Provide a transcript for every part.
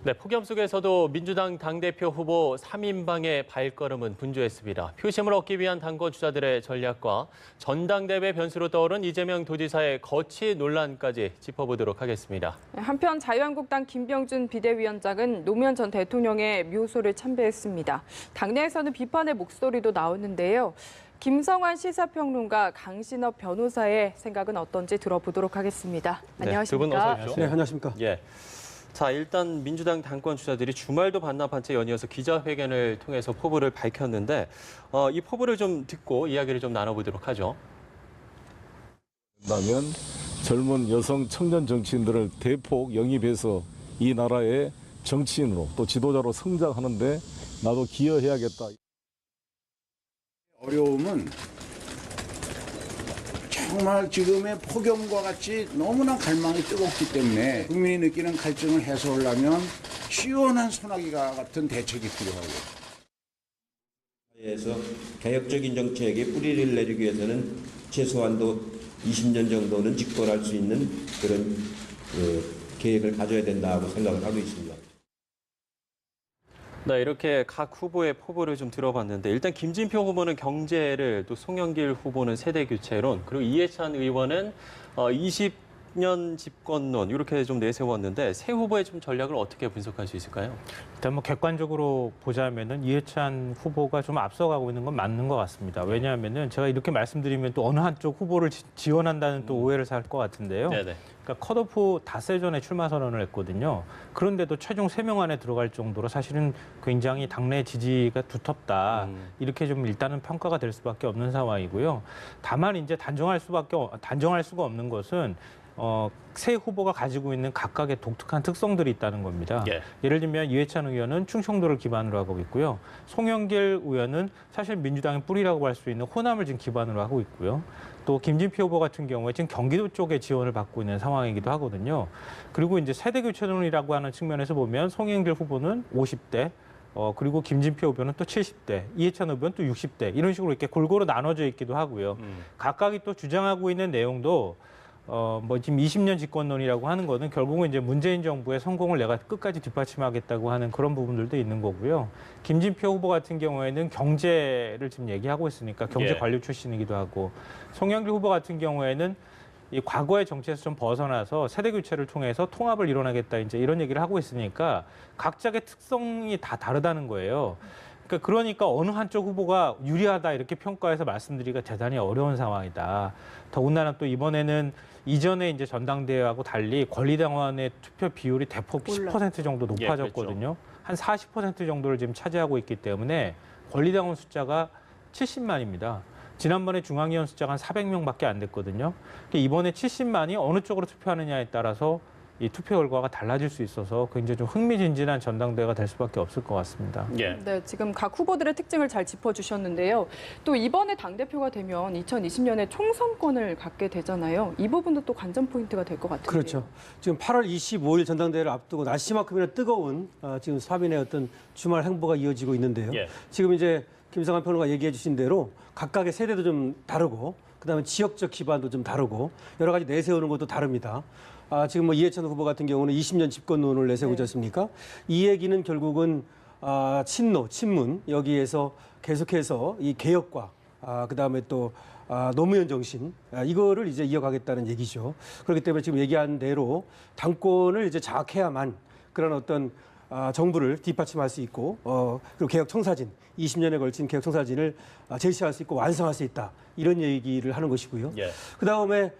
네, 폭염 속에서도 민주당 당대표 후보 3인방의 발걸음은 분주했습니다. 표심을 얻기 위한 당권 주자들의 전략과 전당대회 변수로 떠오른 이재명 도지사의 거취 논란까지 짚어보도록 하겠습니다. 한편 자유한국당 김병준 비대위원장은 노무현 전 대통령의 묘소를 참배했습니다. 당내에서는 비판의 목소리도 나오는데요. 김성환 시사평론가 강신업 변호사의 생각은 어떤지 들어보도록 하겠습니다. 안녕하십니까? 두 분 어서 오십시오. 네, 안녕하십니까? 예. 자, 일단 민주당 당권 주자들이 주말도 반납한 채 연이어서 기자회견을 통해서 포부를 밝혔는데 이 포부를 좀 듣고 이야기를 좀 나눠보도록 하죠. 그다면 젊은 여성 청년 정치인들을 대폭 영입해서 이 나라의 정치인으로 또 지도자로 성장하는데 나도 기여해야겠다. 어려움은 정말 지금의 폭염과 같이 너무나 갈망이 뜨겁기 때문에 국민이 느끼는 갈증을 해소하려면 시원한 소나기가 같은 대책이 필요하고. 에서 개혁적인 정책에 뿌리를 내리기 위해서는 최소한도 20년 정도는 집권할 수 있는 그런 계획을 가져야 된다고 생각을 하고 있습니다. 네, 이렇게 각 후보의 포부를 좀 들어봤는데 일단 김진표 후보는 경제를, 또 송영길 후보는 세대 교체론, 그리고 이해찬 의원은 20년 집권론 이렇게 좀 내세웠는데 새 후보의 좀 전략을 어떻게 분석할 수 있을까요? 일단 뭐 객관적으로 보자면은 이해찬 후보가 좀 앞서가고 있는 건 맞는 것 같습니다. 왜냐하면은 제가 이렇게 말씀드리면 또 어느 한쪽 후보를 지원한다는 또 오해를 살 것 같은데요. 네네. 그러니까 컷오프 닷새 전에 출마 선언을 했거든요. 그런데도 최종 3명 안에 들어갈 정도로 사실은 굉장히 당내 지지가 두텁다. 이렇게 좀 일단은 평가가 될 수밖에 없는 상황이고요. 다만 이제 단정할 수가 없는 것은 새 후보가 가지고 있는 각각의 독특한 특성들이 있다는 겁니다. 예. 예를 들면 이해찬 의원은 충청도를 기반으로 하고 있고요. 송영길 의원은 사실 민주당의 뿌리라고 할 수 있는 호남을 지금 기반으로 하고 있고요. 또 김진표 후보 같은 경우에 지금 경기도 쪽에 지원을 받고 있는 상황이기도 하거든요. 그리고 이제 세대 교체론이라고 하는 측면에서 보면 송영길 후보는 50대, 그리고 김진표 후보는 또 70대, 이해찬 후보는 또 60대 이런 식으로 이렇게 골고루 나눠져 있기도 하고요. 각각이 또 주장하고 있는 내용도 지금 20년 집권론이라고 하는 거는 결국은 이제 문재인 정부의 성공을 내가 끝까지 뒷받침하겠다고 하는 그런 부분들도 있는 거고요. 김진표 후보 같은 경우에는 경제를 지금 얘기하고 있으니까 경제 관료 출신이기도 하고, 송영길 후보 같은 경우에는 이 과거의 정치에서 좀 벗어나서 세대 교체를 통해서 통합을 이뤄내겠다 이제 이런 얘기를 하고 있으니까 각자의 특성이 다 다르다는 거예요. 그러니까 어느 한쪽 후보가 유리하다 이렇게 평가해서 말씀드리기가 대단히 어려운 상황이다. 더군다나 또 이번에는 이전에 이제 전당대회하고 달리 권리당원의 투표 비율이 대폭 10% 정도 높아졌거든요. 한 40% 정도를 지금 차지하고 있기 때문에 권리당원 숫자가 70만입니다. 지난번에 중앙위원 숫자가 한 400명밖에 안 됐거든요. 이번에 70만이 어느 쪽으로 투표하느냐에 따라서 이 투표 결과가 달라질 수 있어서 굉장히 좀 흥미진진한 전당대회가 될 수밖에 없을 것 같습니다. 예. 네, 지금 각 후보들의 특징을 잘 짚어주셨는데요. 또 이번에 당대표가 되면 2020년에 총선권을 갖게 되잖아요. 이 부분도 또 관전 포인트가 될 것 같은데요. 그렇죠. 지금 8월 25일 전당대회를 앞두고 날씨만큼이나 뜨거운 지금 3인의 어떤 주말 행보가 이어지고 있는데요. 예. 지금 지금 이제 김성환 평론가 얘기해 주신 대로 각각의 세대도 좀 다르고 그다음에 지역적 기반도 좀 다르고 여러 가지 내세우는 것도 다릅니다. 지금 뭐 이해찬 후보 같은 경우는 20년 집권론을 내세우지 않습니까? 이 얘기는 결국은 친문 여기에서 계속해서 이 개혁과 그다음에 또 노무현 정신 이거를 이제 이어가겠다는 얘기죠. 그렇기 때문에 지금 얘기한 대로 당권을 이제 장악해야만 그런 어떤 정부를 뒷받침할 수 있고 그리고 개혁 청사진 20년에 걸친 개혁 청사진을 제시할 수 있고 완성할 수 있다 이런 얘기를 하는 것이고요. 예. 그다음에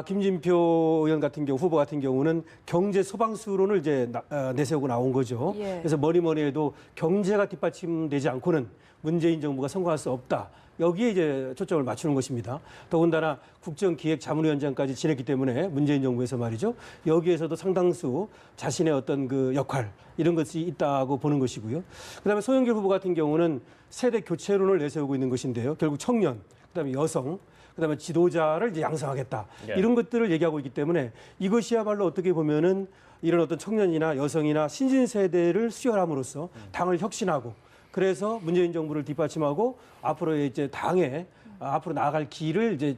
김진표 의원 같은 경우 후보 같은 경우는 경제 소방수론을 이제 내세우고 나온 거죠. 예. 그래서 뭐니 해도 경제가 뒷받침되지 않고는 문재인 정부가 성공할 수 없다. 여기에 이제 초점을 맞추는 것입니다. 더군다나 국정기획자문위원장까지 지냈기 때문에 문재인 정부에서 말이죠. 여기에서도 상당수 자신의 어떤 그 역할 이런 것이 있다고 보는 것이고요. 그다음에 송영길 후보 같은 경우는 세대 교체론을 내세우고 있는 것인데요. 결국 청년, 그다음에 여성, 그다음에 지도자를 이제 양성하겠다. 예. 이런 것들을 얘기하고 있기 때문에 이것이야말로 어떻게 보면은 이런 어떤 청년이나 여성이나 신진 세대를 수혈함으로써 당을 혁신하고 그래서 문재인 정부를 뒷받침하고 앞으로의 이제 당에 앞으로 나아갈 길을 이제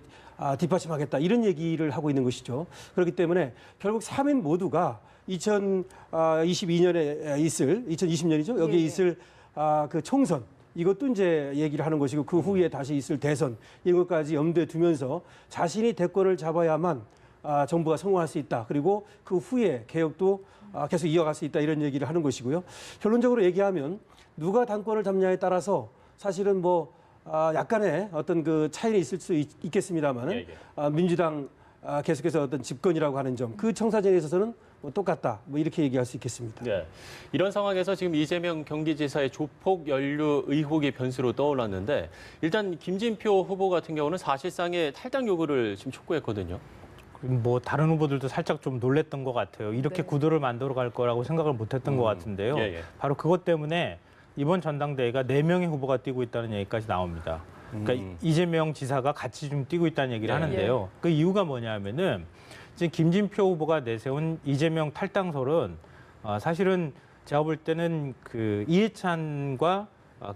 뒷받침하겠다 이런 얘기를 하고 있는 것이죠. 그렇기 때문에 결국 3인 모두가 2022년에 있을 2020년이죠. 여기에 예. 있을 그 총선 이것도 이제 얘기를 하는 것이고 그 후에 다시 있을 대선 이런 것까지 염두에 두면서 자신이 대권을 잡아야만 정부가 성공할 수 있다. 그리고 그 후에 개혁도 계속 이어갈 수 있다. 이런 얘기를 하는 것이고요. 결론적으로 얘기하면 누가 당권을 잡냐에 따라서 사실은 뭐 약간의 어떤 그 차이는 있을 수 있겠습니다만은 민주당 계속해서 어떤 집권이라고 하는 점 그 청사진에 있어서는 뭐 똑같다. 뭐 이렇게 얘기할 수 있겠습니다. 네. 이런 상황에서 지금 이재명 경기지사의 조폭 연루 의혹이 변수로 떠올랐는데 일단 김진표 후보 같은 경우는 사실상의 탈당 요구를 지금 촉구했거든요. 뭐 다른 후보들도 살짝 좀 놀랬던 것 같아요. 이렇게 네. 구도를 만들어 갈 거라고 생각을 못했던 것 같은데요. 예, 예. 바로 그것 때문에 이번 전당대회가 4명의 후보가 뛰고 있다는 얘기까지 나옵니다. 그러니까 이재명 지사가 같이 좀 뛰고 있다는 얘기를 네. 하는데요. 그 이유가 뭐냐면은 지금 김진표 후보가 내세운 이재명 탈당설은 사실은 제가 볼 때는 그 이해찬과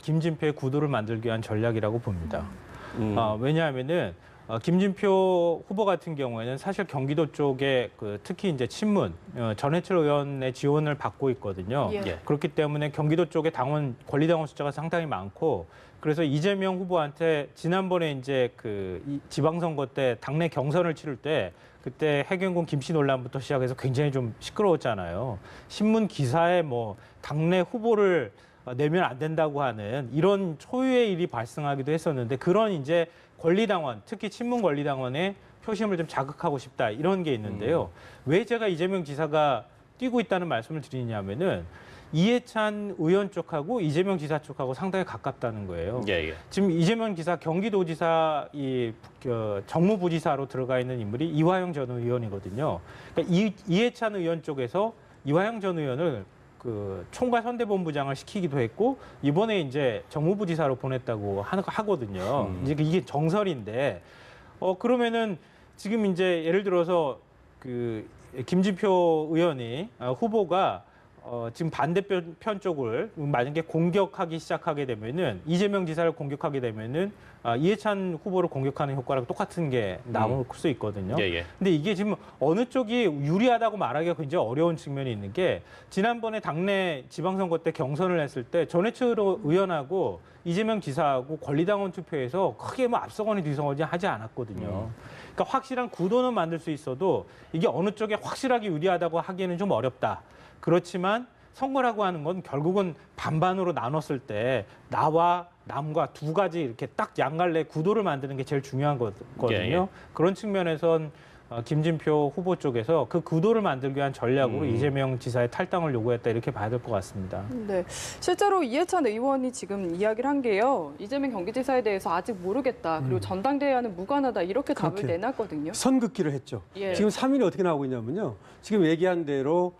김진표의 구도를 만들기 위한 전략이라고 봅니다. 왜냐하면은 김진표 후보 같은 경우에는 사실 경기도 쪽에 그 특히 이제 친문 전해철 의원의 지원을 받고 있거든요. 예. 그렇기 때문에 경기도 쪽에 당원 권리당원 숫자가 상당히 많고 그래서 이재명 후보한테 지난번에 이제 그 지방선거 때 당내 경선을 치를 때 그때 해경군 김씨 논란부터 시작해서 굉장히 좀 시끄러웠잖아요. 신문 기사에 뭐 당내 후보를 내면 안 된다고 하는 이런 초유의 일이 발생하기도 했었는데 그런 이제 권리당원, 특히 친문 권리당원의 표심을 좀 자극하고 싶다 이런 게 있는데요. 왜 제가 이재명 지사가 뛰고 있다는 말씀을 드리냐면은 이해찬 의원 쪽하고 이재명 지사 쪽하고 상당히 가깝다는 거예요. 예, 예. 지금 이재명 지사 경기도지사 정무부지사로 들어가 있는 인물이 이화영 전 의원이거든요. 그러니까 이해찬 의원 쪽에서 이화영 전 의원을 그 총괄 선대본부장을 시키기도 했고 이번에 이제 정무부지사로 보냈다고 하거든요. 이제 이게 정설인데 그러면은 지금 이제 예를 들어서 그 김진표 의원이 후보가 지금 반대편 쪽을 만약에 공격하기 시작하게 되면은 이재명 지사를 공격하게 되면은 이해찬 후보를 공격하는 효과랑 똑같은 게 나올 수 있거든요. 예, 예. 근데 이게 지금 어느 쪽이 유리하다고 말하기가 굉장히 어려운 측면이 있는 게 지난번에 당내 지방선거 때 경선을 했을 때 전해철 의원하고 이재명 지사하고 권리당원 투표에서 크게 뭐 앞서거나 뒤서거나 하지 않았거든요. 그러니까 확실한 구도는 만들 수 있어도 이게 어느 쪽에 확실하게 유리하다고 하기에는 좀 어렵다. 그렇지만 선거라고 하는 건 결국은 반반으로 나눴을 때 나와 남과 두 가지 이렇게 딱 양갈래 구도를 만드는 게 제일 중요한 거거든요. 예, 예. 그런 측면에선 김진표 후보 쪽에서 그 구도를 만들기 위한 전략으로 이재명 지사의 탈당을 요구했다 이렇게 봐야 될 것 같습니다. 네, 실제로 이해찬 의원이 지금 이야기를 한 게요. 이재명 경기지사에 대해서 아직 모르겠다. 그리고 전당대회와는 무관하다. 이렇게 답을 그렇게. 내놨거든요. 선긋기를 했죠. 예. 지금 3인이 어떻게 나오고 있냐면요. 지금 얘기한 대로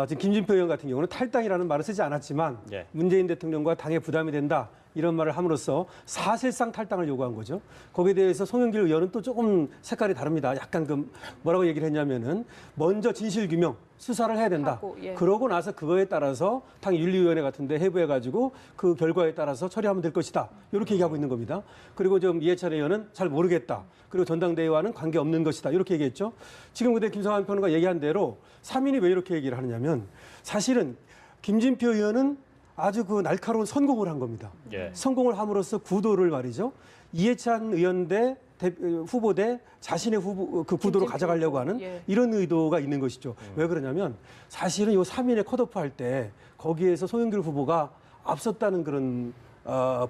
지금 김진표 의원 같은 경우는 탈당이라는 말을 쓰지 않았지만 예. 문재인 대통령과 당에 부담이 된다. 이런 말을 함으로써 사실상 탈당을 요구한 거죠. 거기에 대해서 송영길 의원은 또 조금 색깔이 다릅니다. 약간 그 뭐라고 얘기를 했냐면은 먼저 진실규명 수사를 해야 된다. 하고, 예. 그러고 나서 그거에 따라서 당 윤리위원회 같은데 해부해가지고 그 결과에 따라서 처리하면 될 것이다. 이렇게 얘기하고 있는 겁니다. 그리고 좀 이해찬 의원은 잘 모르겠다. 그리고 전당대회와는 관계 없는 것이다. 이렇게 얘기했죠. 지금 근데 김성환 평론가 얘기한 대로 3인이 왜 이렇게 얘기를 하느냐면 사실은 김진표 의원은 아주 그 날카로운 선공을 한 겁니다. 예. 성공을 함으로써 구도를 말이죠. 이해찬 의원 대 후보 대 자신의 후보 그 구도로 김진표 가져가려고 후보. 하는 예. 이런 의도가 있는 것이죠. 왜 그러냐면 사실은 이 3인의 컷오프 할 때 거기에서 송영길 후보가 앞섰다는 그런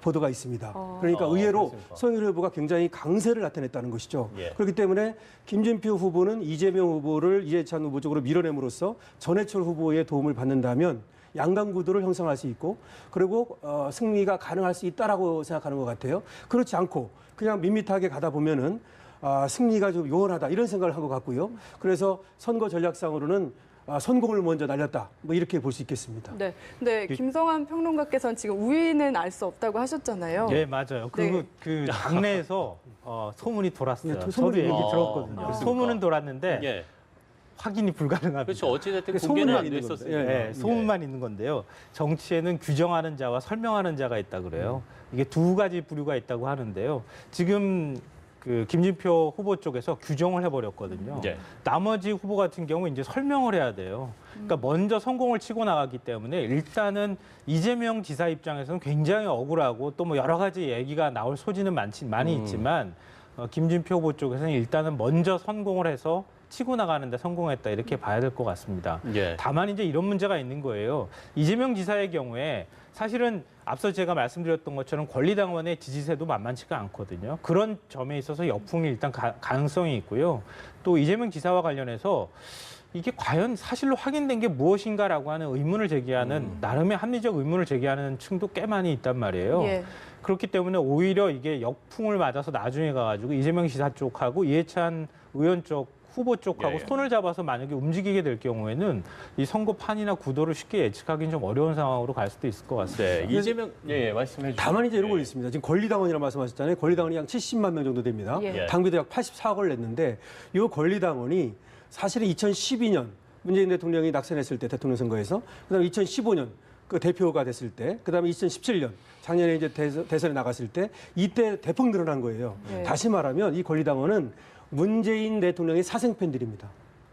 보도가 있습니다. 그러니까 의외로 그렇습니까? 송영길 후보가 굉장히 강세를 나타냈다는 것이죠. 예. 그렇기 때문에 김진표 후보는 이재명 후보를 이해찬 후보 쪽으로 밀어냄으로써 전해철 후보의 도움을 받는다면 양강 구도를 형성할 수 있고 그리고 승리가 가능할 수 있다라고 생각하는 것 같아요. 그렇지 않고 그냥 밋밋하게 가다 보면은 승리가 좀 요원하다 이런 생각을 한 것 같고요. 그래서 선거 전략상으로는 선공을 먼저 날렸다. 뭐 이렇게 볼 수 있겠습니다. 네, 근데 김성환 평론가께서는 지금 우위는 알 수 없다고 하셨잖아요. 네, 맞아요. 그리고 네. 그 당내에서 소문이 돌았어요. 네, 저도 소문이 얘기 아, 들었거든요. 그렇습니까? 소문은 돌았는데 예. 확인이 불가능합니다. 그렇죠. 어찌됐든 그게 공개는 소문만 안 있는 됐었어요. 건데. 네, 소문만 있는 건데요. 정치에는 규정하는 자와 설명하는 자가 있다 그래요. 이게 두 가지 부류가 있다고 하는데요. 지금 그 김진표 후보 쪽에서 규정을 해버렸거든요. 예. 나머지 후보 같은 경우 이제 설명을 해야 돼요. 그러니까 먼저 성공을 치고 나갔기 때문에 일단은 이재명 지사 입장에서는 굉장히 억울하고 또 뭐 여러 가지 얘기가 나올 소지는 많이 있지만 김진표 후보 쪽에서는 일단은 먼저 성공을 해서 치고 나가는데 성공했다 이렇게 봐야 될 것 같습니다. 예. 다만 이제 이런 문제가 있는 거예요. 이재명 지사의 경우에 사실은 앞서 제가 말씀드렸던 것처럼 권리당원의 지지세도 만만치가 않거든요. 그런 점에 있어서 역풍이 일단 가능성이 있고요. 또 이재명 지사와 관련해서 이게 과연 사실로 확인된 게 무엇인가라고 하는 의문을 제기하는 나름의 합리적 의문을 제기하는 층도 꽤 많이 있단 말이에요. 예. 그렇기 때문에 오히려 이게 역풍을 맞아서 나중에 가가지고 이재명 지사 쪽하고 이해찬 의원 쪽 후보 쪽하고 예. 손을 잡아서 만약에 움직이게 될 경우에는 이 선거판이나 구도를 쉽게 예측하기는 좀 어려운 상황으로 갈 수도 있을 것 같습니다. 네, 이재명 말씀해 주시죠. 다만 이제 이런 거 있습니다. 지금 권리당원이라고 말씀하셨잖아요. 권리당원이 약 70만 명 정도 됩니다. 예. 당비도 약 84억을 냈는데 이 권리당원이 사실은 2012년 문재인 대통령이 낙선했을 때 대통령 선거에서 그다음에 2015년 그 대표가 됐을 때 그다음에 2017년 작년에 이제 대선에 나갔을 때 이때 대폭 늘어난 거예요. 네. 다시 말하면 이 권리당원은 문재인 대통령의 사생팬들입니다.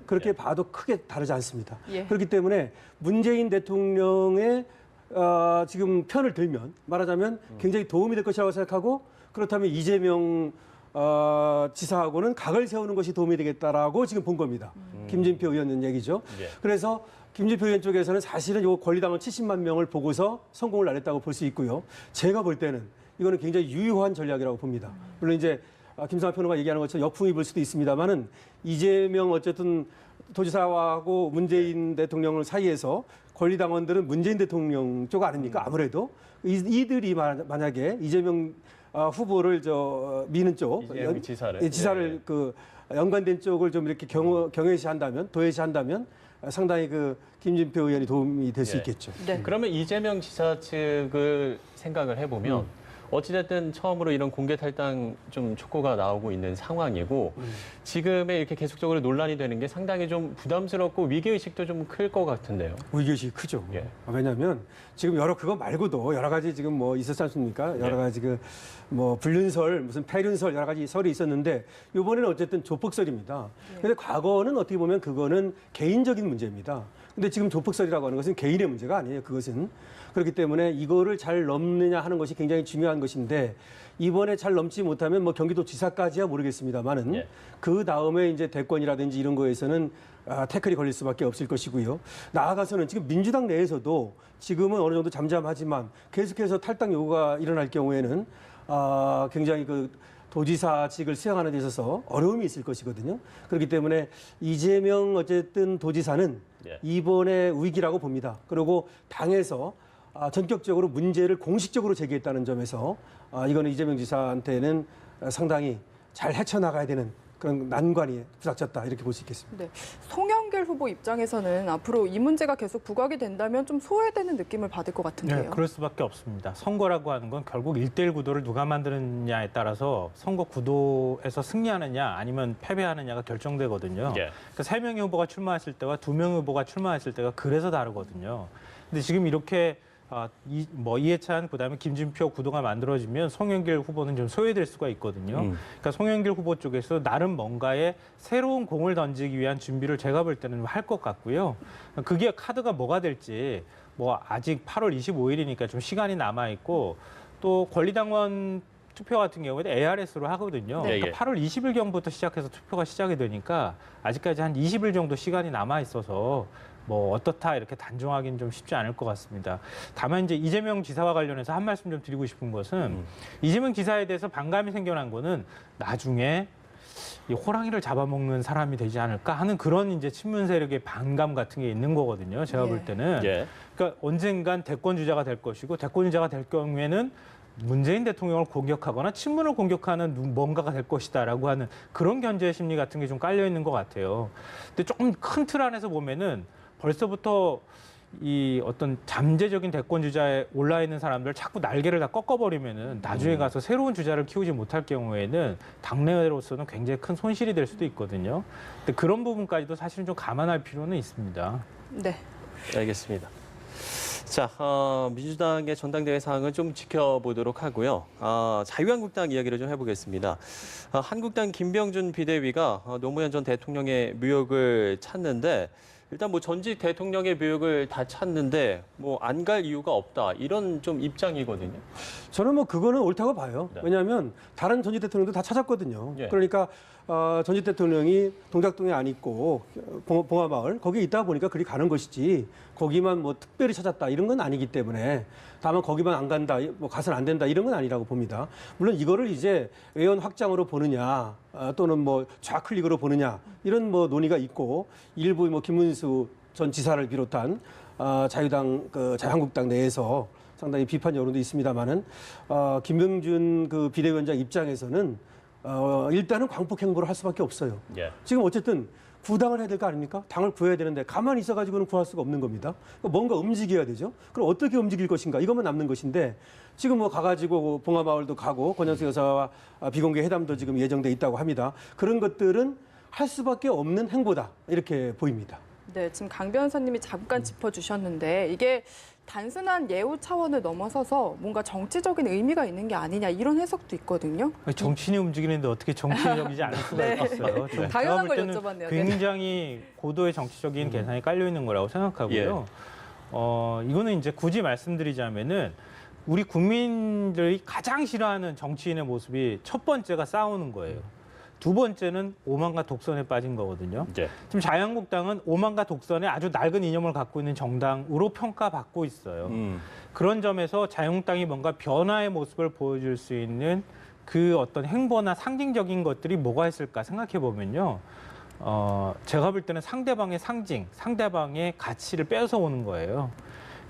그렇게 봐도 크게 다르지 않습니다. 예. 그렇기 때문에 문재인 대통령의 지금 편을 들면 말하자면 굉장히 도움이 될 것이라고 생각하고 그렇다면 이재명 지사하고는 각을 세우는 것이 도움이 되겠다라고 지금 본 겁니다. 김진표 의원 얘기죠. 예. 그래서 김진표 의원 쪽에서는 사실은 이 권리당원 70만 명을 보고서 성공을 날렸다고 볼 수 있고요. 제가 볼 때는 이거는 굉장히 유효한 전략이라고 봅니다. 물론 이제 김성환 평론가 얘기하는 것처럼 역풍이 불 수도 있습니다만은 이재명 어쨌든 도지사하고 문재인 대통령 사이에서 권리당원들은 문재인 대통령 쪽 아닙니까? 아무래도 이들이 만약에 이재명 후보를 미는 쪽 이재명 지사를. 예, 지사를 예. 그 연관된 쪽을 좀 이렇게 경외시한다면 도외시한다면 상당히 그 김진표 의원이 도움이 될 수 예. 있겠죠. 네. 그러면 이재명 지사 측을 생각을 해보면 어찌됐든 처음으로 이런 공개 탈당 좀 촉구가 나오고 있는 상황이고 지금에 이렇게 계속적으로 논란이 되는 게 상당히 좀 부담스럽고 위기의식도 좀 클 것 같은데요. 위기의식이 크죠. 예. 왜냐하면 지금 그거 말고도 여러 가지 지금 뭐 있었지 않습니까? 여러 가지 뭐 불륜설, 무슨 폐륜설 여러 가지 설이 있었는데 이번에는 어쨌든 조폭설입니다. 근데 과거는 어떻게 보면 그거는 개인적인 문제입니다. 근데 지금 조폭설이라고 하는 것은 개인의 문제가 아니에요. 그것은. 그렇기 때문에 이거를 잘 넘느냐 하는 것이 굉장히 중요한 것인데 이번에 잘 넘지 못하면 뭐 경기도지사까지야 모르겠습니다만은 예. 그 다음에 이제 대권이라든지 이런 거에서는 태클이 걸릴 수밖에 없을 것이고요. 나아가서는 지금 민주당 내에서도 지금은 어느 정도 잠잠하지만 계속해서 탈당 요구가 일어날 경우에는 굉장히 그 도지사직을 수행하는 데 있어서 어려움이 있을 것이거든요. 그렇기 때문에 이재명 어쨌든 도지사는 예. 이번에 위기라고 봅니다. 그리고 당에서 전격적으로 문제를 공식적으로 제기했다는 점에서 이거는 이재명 지사한테는 상당히 잘 헤쳐나가야 되는 그런 난관이 부닥쳤다 이렇게 볼 수 있겠습니다. 네. 송영길 후보 입장에서는 앞으로 이 문제가 계속 부각이 된다면 좀 소외되는 느낌을 받을 것 같은데요. 네, 그럴 수밖에 없습니다. 선거라고 하는 건 결국 1대1 구도를 누가 만드느냐에 따라서 선거 구도에서 승리하느냐 아니면 패배하느냐가 결정되거든요. 예. 그러니까 3명의 후보가 출마했을 때와 2명의 후보가 출마했을 때가 그래서 다르거든요. 근데 지금 이렇게 이해찬 그다음에 김진표 구도가 만들어지면 송영길 후보는 좀 소외될 수가 있거든요. 그러니까 송영길 후보 쪽에서 나름 뭔가의 새로운 공을 던지기 위한 준비를 제가 볼 때는 할 것 같고요. 그게 카드가 뭐가 될지 뭐 아직 8월 25일이니까 좀 시간이 남아 있고 또 권리당원 투표 같은 경우에는 ARS로 하거든요. 네. 그러니까 8월 20일경부터 시작해서 투표가 시작이 되니까 아직까지 한 20일 정도 시간이 남아 있어서 뭐 어떻다 이렇게 단정하기는 좀 쉽지 않을 것 같습니다. 다만 이제 이재명 지사와 관련해서 한 말씀 좀 드리고 싶은 것은 이재명 지사에 대해서 반감이 생겨난 거는 나중에 이 호랑이를 잡아먹는 사람이 되지 않을까 하는 그런 이제 친문 세력의 반감 같은 게 있는 거거든요. 제가 볼 때는. 예. 그러니까 언젠간 대권 주자가 될 것이고 대권 주자가 될 경우에는 문재인 대통령을 공격하거나 친문을 공격하는 뭔가가 될 것이다라고 하는 그런 견제 심리 같은 게 좀 깔려 있는 것 같아요. 근데 조금 큰 틀 안에서 보면은 벌써부터 이 어떤 잠재적인 대권 주자에 올라 있는 사람들 자꾸 날개를 다 꺾어버리면은 나중에 가서 새로운 주자를 키우지 못할 경우에는 당내로서는 굉장히 큰 손실이 될 수도 있거든요. 근데 그런 부분까지도 사실은 좀 감안할 필요는 있습니다. 네. 알겠습니다. 자, 민주당의 전당대회 사항은 좀 지켜보도록 하고요. 자유한국당 이야기를 좀 해보겠습니다. 한국당 김병준 비대위가 노무현 전 대통령의 묘역을 찾는데 일단 뭐 전직 대통령의 묘역을 다 찾는데 뭐 안 갈 이유가 없다 이런 좀 입장이거든요. 저는 뭐 그거는 옳다고 봐요. 네. 왜냐하면 다른 전직 대통령도 다 찾았거든요. 예. 그러니까 전직 대통령이 동작동에 안 있고 봉화마을 거기에 있다 보니까 그리 가는 것이지 거기만 뭐 특별히 찾았다 이런 건 아니기 때문에 다만 거기만 안 간다, 뭐 가서는 안 된다 이런 건 아니라고 봅니다. 물론 이거를 이제 의원 확장으로 보느냐 또는 뭐 좌클릭으로 보느냐 이런 뭐 논의가 있고 일부 뭐 김문수 전 지사를 비롯한 자유당 자유한국당 내에서 상당히 비판 여론도 있습니다만은 김병준 그 비대위원장 입장에서는 일단은 광폭 행보를 할 수밖에 없어요. 예. 지금 어쨌든 구당을 해야 될 거 아닙니까? 당을 구해야 되는데 가만히 있어가지고는 구할 수가 없는 겁니다. 그러니까 뭔가 움직여야 되죠. 그럼 어떻게 움직일 것인가? 이것만 남는 것인데 지금 뭐 가가지고 봉화마을도 가고 권영수 여사와 비공개 회담도 지금 예정돼 있다고 합니다. 그런 것들은 할 수밖에 없는 행보다 이렇게 보입니다. 네, 지금 강 변호사님이 잠깐 짚어주셨는데 이게 단순한 예우 차원을 넘어서서 뭔가 정치적인 의미가 있는 게 아니냐 이런 해석도 있거든요. 정치인이 움직이는데 어떻게 정치적이지 않을 수가 네. 있겠어요. 제가 당연한 볼 걸 때는 여쭤봤네요. 굉장히 고도의 정치적인 계산이 깔려 있는 거라고 생각하고요. 이거는 이제 굳이 말씀드리자면은 우리 국민들이 가장 싫어하는 정치인의 모습이 첫 번째가 싸우는 거예요. 두 번째는 오만과 독선에 빠진 거거든요. 예. 지금 자유한국당은 오만과 독선에 아주 낡은 이념을 갖고 있는 정당으로 평가받고 있어요. 그런 점에서 자유한국당이 뭔가 변화의 모습을 보여줄 수 있는 그 어떤 행보나 상징적인 것들이 뭐가 있을까 생각해 보면요. 제가 볼 때는 상대방의 상징, 상대방의 가치를 뺏어오는 거예요.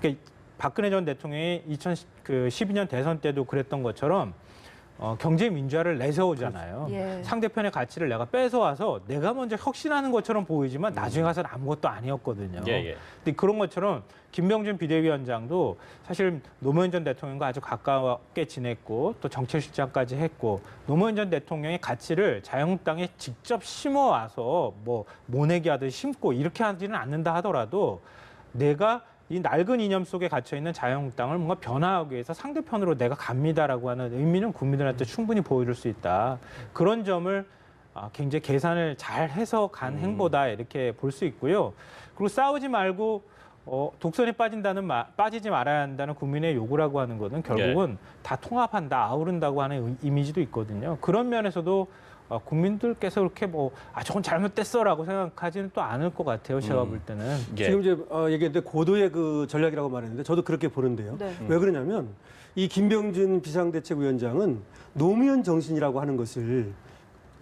그러니까 박근혜 전 대통령이 2012년 대선 때도 그랬던 것처럼 경제 민주화를 내세우잖아요. 예. 상대편의 가치를 내가 뺏어와서 내가 먼저 혁신하는 것처럼 보이지만 나중에 가서는 아무것도 아니었거든요. 예. 근데 그런 것처럼 김병준 비대위원장도 사실 노무현 전 대통령과 아주 가깝게 지냈고 또 정책실장까지 했고 노무현 전 대통령의 가치를 자유한국당에 직접 심어와서 뭐 모내기 하듯이 심고 이렇게 하지는 않는다 하더라도 내가 이 낡은 이념 속에 갇혀 있는 자유한국당을 뭔가 변화하기 위해서 상대편으로 내가 갑니다라고 하는 의미는 국민들한테 충분히 보여줄 수 있다. 그런 점을 굉장히 계산을 잘 해서 간 행보다 이렇게 볼 수 있고요. 그리고 싸우지 말고 독선에 빠지지 말아야 한다는 국민의 요구라고 하는 것은 결국은 다 통합한다, 아우른다고 하는 이미지도 있거든요. 그런 면에서도 국민들께서 그렇게 저건 잘못됐어라고 생각하지는 또 않을 것 같아요. 제가 볼 때는. 예. 지금 이제 얘기했는데 고도의 그 전략이라고 말했는데 저도 그렇게 보는데요. 네. 왜 그러냐면 이 김병준 비상대책위원장은 노무현 정신이라고 하는 것을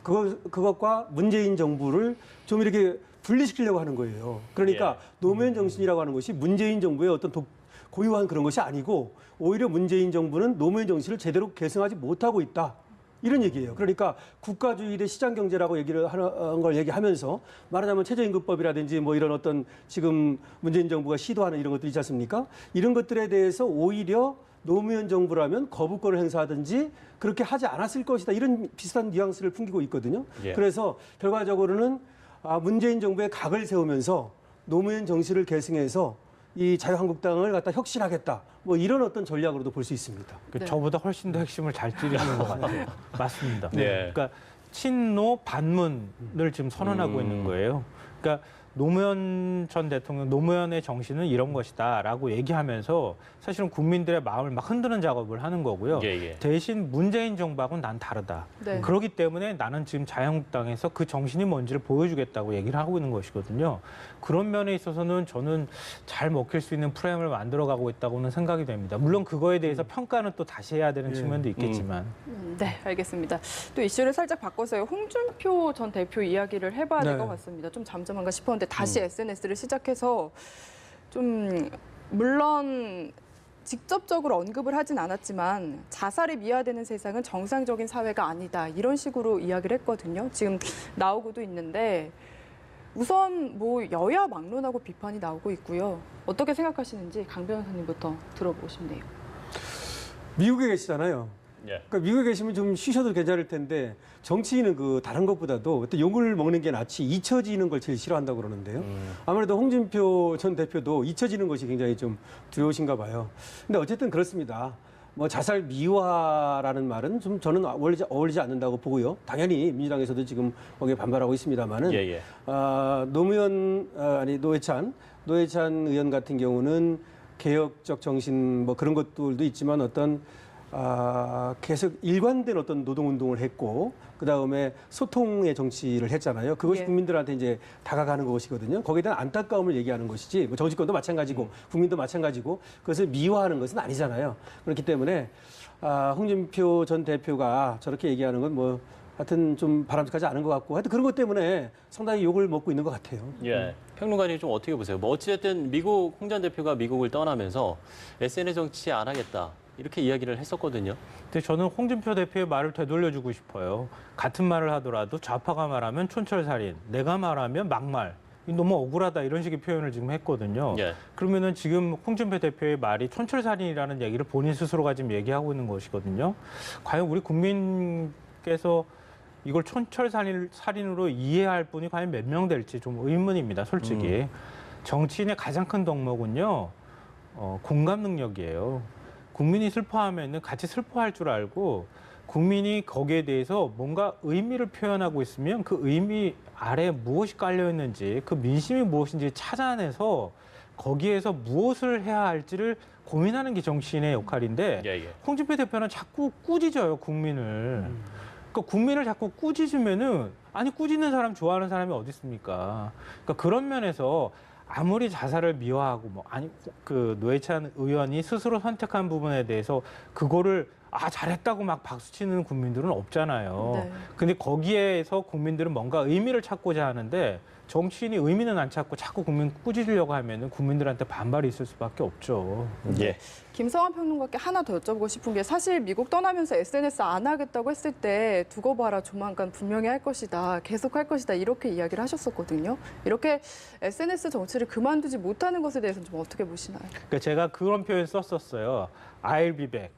그것과 문재인 정부를 좀 이렇게 분리시키려고 하는 거예요. 그러니까 노무현 정신이라고 하는 것이 문재인 정부의 어떤 고유한 그런 것이 아니고 오히려 문재인 정부는 노무현 정신을 제대로 계승하지 못하고 있다. 이런 얘기예요. 그러니까 국가주의 대 시장 경제라고 얘기를 하는 걸 얘기하면서 말하자면 최저임금법이라든지 뭐 이런 어떤 지금 문재인 정부가 시도하는 이런 것들이 있지 않습니까? 이런 것들에 대해서 오히려 노무현 정부라면 거부권을 행사하든지 그렇게 하지 않았을 것이다. 이런 비슷한 뉘앙스를 풍기고 있거든요. 예. 그래서 결과적으로는 문재인 정부의 각을 세우면서 노무현 정신을 계승해서 이 자유한국당을 갖다 혁신하겠다. 뭐 이런 어떤 전략으로도 볼 수 있습니다. 네. 저보다 훨씬 더 핵심을 잘 찌르는 것 같아요. 맞습니다. 네. 그러니까 친노 반문을 지금 선언하고 있는 거예요. 그러니까 노무현 전 대통령, 노무현의 정신은 이런 것이다라고 얘기하면서 사실은 국민들의 마음을 막 흔드는 작업을 하는 거고요. 예. 대신 문재인 정부하고는 난 다르다. 네. 그렇기 때문에 나는 지금 자유한국당에서 그 정신이 뭔지를 보여주겠다고 얘기를 하고 있는 것이거든요. 그런 면에 있어서는 저는 잘 먹힐 수 있는 프레임을 만들어가고 있다고는 생각이 됩니다. 물론 그거에 대해서 평가는 또 다시 해야 되는 측면도 있겠지만. 네, 알겠습니다. 또 이슈를 살짝 바꿔서요. 홍준표 전 대표 이야기를 해봐야 될 네. 것 같습니다. 좀 잠잠한가 싶었는데 다시 SNS를 시작해서 좀 물론 직접적으로 언급을 하진 않았지만 자살이 미화되는 세상은 정상적인 사회가 아니다. 이런 식으로 이야기를 했거든요. 지금 나오고도 있는데 우선 뭐 여야 막론하고 비판이 나오고 있고요. 어떻게 생각하시는지 강 변호사님부터 들어보고 싶네요. 미국에 계시잖아요. 예. 그러니까 미국에 계시면 좀 쉬셔도 괜찮을 텐데 정치인은 그 다른 것보다도 또 욕을 먹는 게 낫지 잊혀지는 걸 제일 싫어한다고 그러는데요. 아무래도 홍준표 전 대표도 잊혀지는 것이 굉장히 좀 두려우신가 봐요. 근데 어쨌든 그렇습니다. 뭐 자살 미화라는 말은 좀 저는 어울리지 않는다고 보고요. 당연히 민주당에서도 지금 거기에 반발하고 있습니다만은 예, 예. 노회찬 의원 같은 경우는 개혁적 정신 뭐 그런 것들도 있지만 어떤 계속 일관된 어떤 노동운동을 했고 그다음에 소통의 정치를 했잖아요. 그것이 예. 국민들한테 이제 다가가는 것이거든요. 거기에 대한 안타까움을 얘기하는 것이지 뭐 정치권도 마찬가지고 국민도 마찬가지고 그것을 미화하는 것은 아니잖아요. 그렇기 때문에 홍준표 전 대표가 저렇게 얘기하는 건 뭐 하여튼 좀 바람직하지 않은 것 같고 하여튼 그런 것 때문에 상당히 욕을 먹고 있는 것 같아요. 예. 평론가님 좀 어떻게 보세요? 뭐 어찌됐든 홍 전 대표가 미국을 떠나면서 SNS 정치 안 하겠다. 이렇게 이야기를 했었거든요. 근데 저는 홍준표 대표의 말을 되돌려주고 싶어요. 같은 말을 하더라도 좌파가 말하면 촌철살인, 내가 말하면 막말. 너무 억울하다 이런 식의 표현을 지금 했거든요. 예. 그러면은 지금 홍준표 대표의 말이 촌철살인이라는 얘기를 본인 스스로가 지금 얘기하고 있는 것이거든요. 과연 우리 국민께서 이걸 촌철살인으로 이해할 분이 과연 몇 명 될지 좀 의문입니다. 솔직히. 정치인의 가장 큰 덕목은요. 공감 능력이에요. 국민이 슬퍼하면 같이 슬퍼할 줄 알고 국민이 거기에 대해서 뭔가 의미를 표현하고 있으면 그 의미 아래에 무엇이 깔려 있는지 그 민심이 무엇인지 찾아내서 거기에서 무엇을 해야 할지를 고민하는 게 정치인의 역할인데 예, 예. 홍준표 대표는 자꾸 꾸짖어요 국민을. 그러니까 국민을 자꾸 꾸짖으면은 아니 꾸짖는 사람 좋아하는 사람이 어디 있습니까? 그러니까 그런 면에서 아무리 자살을 미화하고 노회찬 의원이 스스로 선택한 부분에 대해서 그거를 잘했다고 막 박수치는 국민들은 없잖아요. 네. 근데 거기에서 국민들은 뭔가 의미를 찾고자 하는데 정치인이 의미는 안 찾고 자꾸 국민 꾸짖으려고 하면은 국민들한테 반발이 있을 수밖에 없죠. 예. 김성환 평론가께 하나 더 여쭤보고 싶은 게 사실 미국 떠나면서 SNS 안 하겠다고 했을 때 두고 봐라 조만간 분명히 할 것이다. 계속 할 것이다. 이렇게 이야기를 하셨었거든요. 이렇게 SNS 정치를 그만두지 못하는 것에 대해서는 좀 어떻게 보시나요? 그러니까 제가 그런 표현 썼었어요. I'll be back.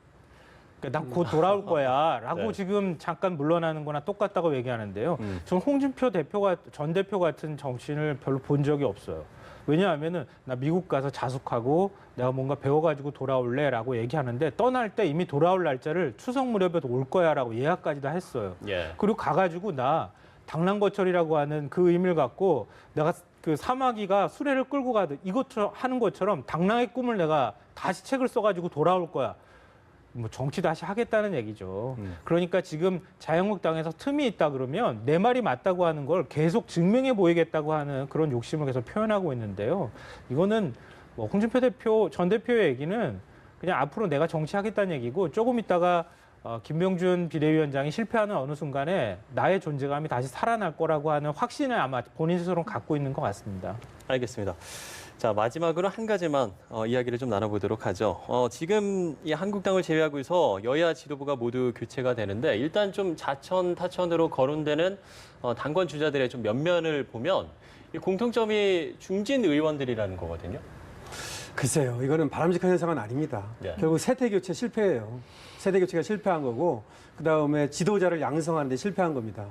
난 곧 돌아올 거야 라고 네. 지금 잠깐 물러나는 거나 똑같다고 얘기하는데요. 저는 홍준표 전 대표 같은 정치인을 별로 본 적이 없어요. 왜냐하면은 나 미국 가서 자숙하고 내가 뭔가 배워가지고 돌아올래 라고 얘기하는데 떠날 때 이미 돌아올 날짜를 추석 무렵에 올 거야 라고 예약까지 다 했어요. 예. 그리고 가가지고 나 당랑거철이라고 하는 그 의미를 갖고 내가 그 사마귀가 수레를 끌고 가듯 이것처럼 하는 것처럼 당랑의 꿈을 내가 다시 책을 써가지고 돌아올 거야. 뭐 정치 다시 하겠다는 얘기죠. 그러니까 지금 자유한국당에서 틈이 있다 그러면 내 말이 맞다고 하는 걸 계속 증명해 보이겠다고 하는 그런 욕심을 계속 표현하고 있는데요. 이거는 뭐 홍준표 전 대표의 얘기는 그냥 앞으로 내가 정치하겠다는 얘기고 조금 있다가 김병준 비대위원장이 실패하는 어느 순간에 나의 존재감이 다시 살아날 거라고 하는 확신을 아마 본인 스스로 갖고 있는 것 같습니다. 알겠습니다. 자, 마지막으로 한 가지만 이야기를 좀 나눠보도록 하죠. 지금 이 한국당을 제외하고서 여야 지도부가 모두 교체가 되는데 일단 좀 자천, 타천으로 거론되는 당권 주자들의 좀 면면을 보면 이 공통점이 중진 의원들이라는 거거든요. 글쎄요, 이거는 바람직한 현상은 아닙니다. 네. 결국 세대 교체 실패예요. 세대 교체가 실패한 거고 그 다음에 지도자를 양성하는 데 실패한 겁니다.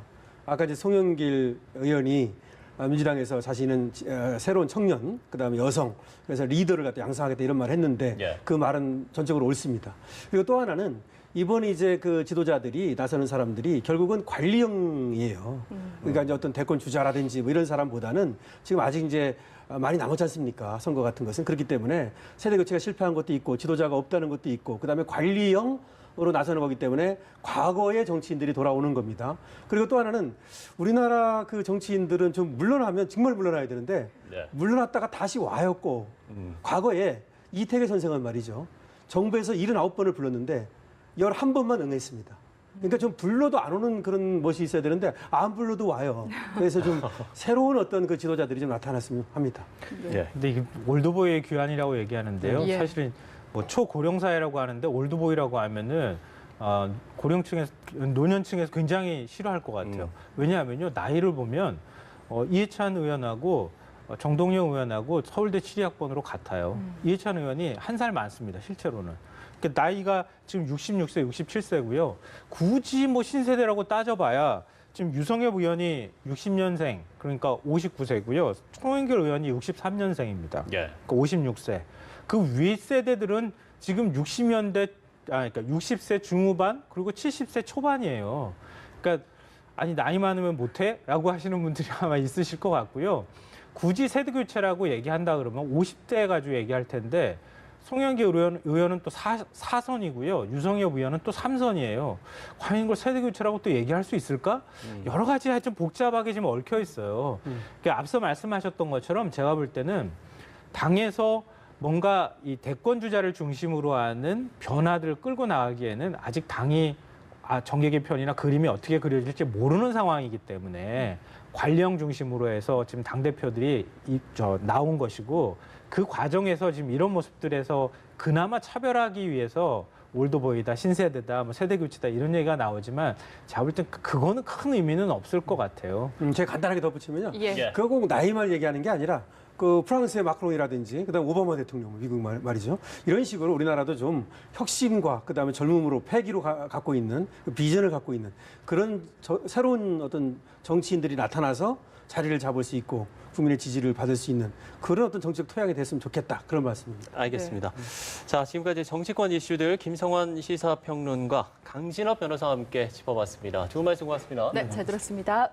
아까 이제 송영길 의원이 민주당에서 자신은 새로운 청년, 그다음에 여성, 그래서 리더를 갖다 양성하겠다 이런 말을 했는데 예. 그 말은 전적으로 옳습니다. 그리고 또 하나는 이번에 이제 그 지도자들이 나서는 사람들이 결국은 관리형이에요. 그러니까 이제 어떤 대권 주자라든지 뭐 이런 사람보다는 지금 아직 이제 많이 남았지 않습니까? 선거 같은 것은. 그렇기 때문에 세대 교체가 실패한 것도 있고 지도자가 없다는 것도 있고 그다음에 관리형으로 나서는 거기 때문에 과거의 정치인들이 돌아오는 겁니다. 그리고 또 하나는 우리나라 그 정치인들은 좀 물러나면 정말 물러나야 되는데 네. 물러났다가 다시 와였고 과거에 이태계 선생은 말이죠. 정부에서 79번을 불렀는데 11번만 응했습니다. 그러니까 좀 불러도 안 오는 그런 멋이 있어야 되는데 안 불러도 와요. 그래서 좀 새로운 어떤 그 지도자들이 좀 나타났으면 합니다. 예. 근데 이게 올드보이의 귀환이라고 얘기하는데요. 예. 사실은 뭐 초고령 사회라고 하는데 올드보이라고 하면은 고령층에서 노년층에서 굉장히 싫어할 것 같아요. 왜냐하면요 나이를 보면 이해찬 의원하고 정동영 의원하고 서울대 치리학번으로 같아요. 이해찬 의원이 한 살 많습니다, 실제로는. 그러니까 나이가 지금 66세, 67세고요. 굳이 뭐 신세대라고 따져봐야 지금 유성엽 의원이 60년생, 그러니까 59세고요. 송영길 의원이 63년생입니다. 예. 그러니까 56세. 그 윗세대들은 지금 그러니까 60세 중후반 그리고 70세 초반이에요. 그러니까 아니 나이 많으면 못해?라고 하시는 분들이 아마 있으실 것 같고요. 굳이 세대 교체라고 얘기한다 그러면 50대 가지고 얘기할 텐데 송영길 의원은 또 4선이고요. 유성엽 의원은 또 3선이에요. 과연 이걸 세대 교체라고 또 얘기할 수 있을까? 여러 가지 하여튼 복잡하게 지금 얽혀 있어요. 그러니까 앞서 말씀하셨던 것처럼 제가 볼 때는 당에서 뭔가 이 대권 주자를 중심으로 하는 변화들을 끌고 나가기에는 아직 당이 정계 개편이나 그림이 어떻게 그려질지 모르는 상황이기 때문에 관령 중심으로 해서 지금 당대표들이 나온 것이고 그 과정에서 지금 이런 모습들에서 그나마 차별하기 위해서 올드보이다, 신세대다, 뭐 세대 교체다 이런 얘기가 나오지만 제가 볼 땐 그거는 큰 의미는 없을 것 같아요. 제가 간단하게 덧붙이면요. 예. 그거 꼭 나이만 얘기하는 게 아니라 그 프랑스의 마크롱이라든지 그다음 오바마 대통령 미국 말이죠. 이런 식으로 우리나라도 좀 혁신과 그다음에 젊음으로 패기로 갖고 있는 그 비전을 갖고 있는 그런 새로운 어떤 정치인들이 나타나서 자리를 잡을 수 있고 국민의 지지를 받을 수 있는 그런 어떤 정치적 토양이 됐으면 좋겠다 그런 말씀입니다. 알겠습니다. 자, 지금까지 정치권 이슈들 김성환 시사평론가 강신업 변호사와 함께 짚어봤습니다. 좋은 말씀 고맙습니다. 네, 잘 들었습니다.